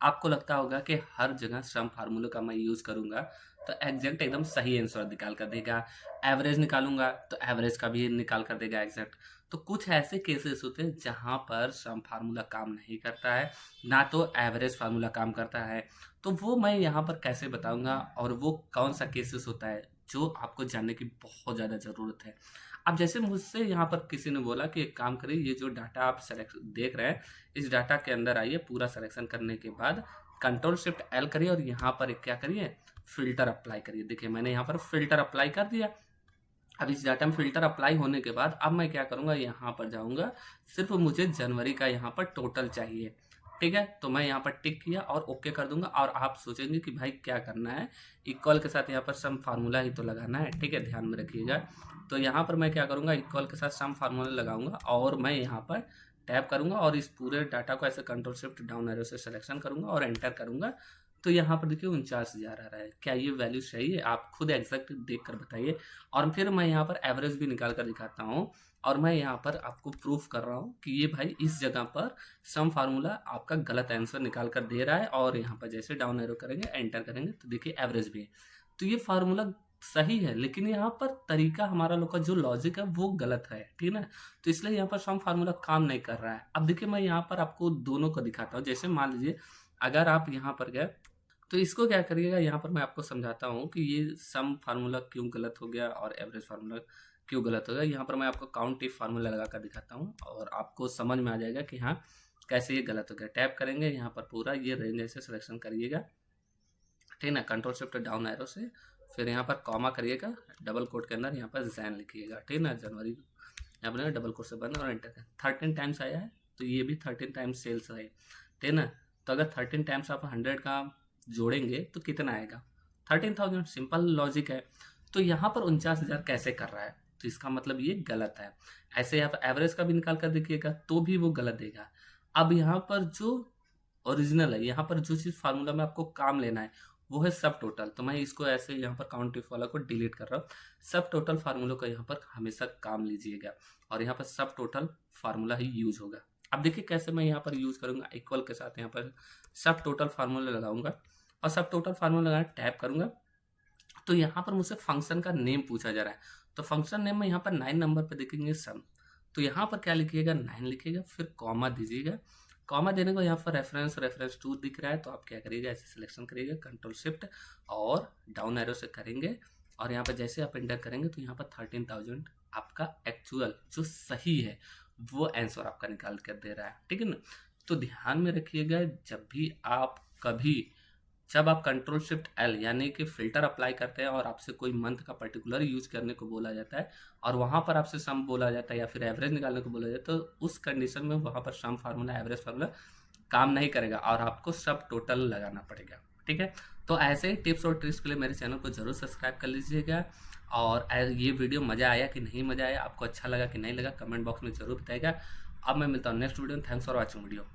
आपको लगता होगा कि हर जगह सम फार्मूले का मैं यूज़ करूँगा तो एग्ज़ैक्ट एकदम सही आंसर निकाल कर देगा। एवरेज निकालूँगा तो एवरेज का भी निकाल कर देगा एग्ज़ैक्ट। तो कुछ ऐसे केसेस होते हैं जहाँ पर सम फार्मूला काम नहीं करता है, ना तो एवरेज फार्मूला काम करता है। तो वो मैं यहाँ पर कैसे बताऊँगा और वो कौन-सा केसेस होता है, जो आपको जानने की बहुत ज़्यादा ज़रूरत है। अब जैसे मुझसे यहाँ पर किसी ने बोला कि एक काम करिए, ये जो डाटा आप सेलेक्ट देख रहे हैं, इस डाटा के अंदर आइए, पूरा सिलेक्शन करने के बाद कंट्रोल शिफ्ट एल करिए और यहाँ पर एक क्या करिए, फ़िल्टर अप्लाई करिए। देखिए मैंने यहाँ पर फ़िल्टर अप्लाई कर दिया। अब इस डाटा में फ़िल्टर अप्लाई होने के बाद अब मैं क्या करूँगा, यहाँ पर जाऊँगा, सिर्फ़ मुझे जनवरी का यहाँ पर टोटल चाहिए, ठीक है? तो मैं यहाँ पर टिक किया और ओके कर दूँगा और आप सोचेंगे कि भाई क्या करना है, इक्वल के साथ यहाँ पर सम फ़ार्मूला ही तो लगाना है, ठीक है? ध्यान में रखिएगा। तो यहाँ पर मैं क्या करूँगा, इक्वल के साथ सम फ़ार्मूला लगाऊँगा और मैं यहाँ पर टैप करूँगा और इस पूरे डाटा को ऐसे कंट्रोल शिफ्ट डाउन एरो से सिलेक्शन करूँगा और एंटर करूँगा। तो यहाँ पर देखिए 49,000 आ रहा है। क्या ये वैल्यू सही है? आप खुद एग्ज़ैक्ट देख कर बताइए। और फिर मैं यहाँ पर एवरेज भी निकाल कर दिखाता हूँ और मैं यहाँ पर आपको प्रूफ़ कर रहा हूँ कि ये भाई इस जगह पर सम फ़ार्मूला आपका गलत आंसर निकाल कर दे रहा है और यहाँ पर जैसे डाउन एरो करेंगे, एंटर करेंगे तो देखिए एवरेज भी है। तो ये फ़ार्मूला सही है, लेकिन यहाँ पर तरीका हमारा लोग का जो लॉजिक है वो गलत है, ठीक है ना? तो इसलिए यहाँ पर सम फ़ार्मूला काम नहीं कर रहा है। अब देखिए मैं यहाँ पर आपको दोनों को दिखाता हूँ। जैसे मान लीजिए अगर आप यहाँ पर गए तो इसको क्या करिएगा, यहाँ पर मैं आपको समझाता हूँ कि ये सम फार्मूला क्यों गलत हो गया और एवरेज फार्मूला क्यों गलत हो गया। यहाँ पर मैं आपको काउंट इफ फार्मूला लगा कर दिखाता हूँ और आपको समझ में आ जाएगा कि हाँ कैसे ये गलत हो गया। टैप करेंगे यहाँ पर पूरा ये रेंज ऐसे सिलेक्शन करिएगा, ठीक ना? कंट्रोल शिफ्ट डाउन एरो से फिर यहाँ पर कॉमा करिएगा, डबल कोट के अंदर यहाँ पर जैन लिखिएगा, ठीक ना? जनवरी यहाँ पर डबल कोट से बंद और एंटर करें। 13 टाइम्स आया है तो ये भी 13 टाइम्स सेल्स है, ठीक ना? तो अगर 13 टाइम्स आप 100 का जोड़ेंगे तो कितना आएगा? 13,000। सिंपल लॉजिक है। तो यहाँ पर 49,000 कैसे कर रहा है? तो इसका मतलब ये गलत है। ऐसे आप एवरेज का भी निकाल कर देखिएगा तो भी वो गलत देगा। अब यहाँ पर जो ओरिजिनल है, यहाँ पर जो चीज़ फार्मूला में आपको काम लेना है वो है सब टोटल। तो मैं इसको ऐसे यहाँ पर काउंट इफ वाला को डिलीट कर रहा हूँ। सब टोटल फार्मूला का यहाँ पर हमेशा काम लीजिएगा और यहाँ पर सब टोटल फार्मूला ही यूज होगा। अब देखिए कैसे मैं यहाँ पर यूज करूंगा, इक्वल के साथ यहाँ पर सब टोटल फार्मूला लगाऊंगा और सब टोटल फार्मूला लगाना टैप करूंगा। तो यहाँ पर मुझसे फंक्शन का नेम पूछा जा रहा है, तो फंक्शन नेम में यहाँ पर 9 नंबर पर देखेंगे सम। तो यहाँ पर क्या लिखिएगा, 9 लिखिएगा, फिर कॉमा दीजिएगा। कॉमा देने को यहाँ पर रेफरेंस टू दिख रहा है तो आप क्या करिएगा, ऐसे सिलेक्शन करिएगा, कंट्रोल शिफ्ट और डाउन एरो से करेंगे और यहाँ पर जैसे आप एंटर करेंगे तो यहाँ पर 13,000 आपका एक्चुअल जो सही है वो आंसर आपका निकाल कर दे रहा है, ठीक है ना? तो ध्यान में रखिएगा, जब आप कंट्रोल शिफ्ट एल यानी कि फ़िल्टर अप्लाई करते हैं और आपसे कोई मंथ का पर्टिकुलर यूज़ करने को बोला जाता है और वहाँ पर आपसे सम बोला जाता है या फिर एवरेज निकालने को बोला जाता है, तो उस कंडीशन में वहाँ पर सम फार्मूला, एवरेज फार्मूला काम नहीं करेगा और आपको सब टोटल लगाना पड़ेगा, ठीक है? तो ऐसे ही टिप्स और ट्रिक्स के लिए मेरे चैनल को ज़रूर सब्सक्राइब कर लीजिएगा। और ये वीडियो मज़ा आया कि नहीं मज़ा आया, आपको अच्छा लगा कि नहीं लगा, कमेंट बॉक्स में ज़रूर बताइएगा। अब मैं मिलता हूँ नेक्स्ट वीडियो में। Thanks for watching video.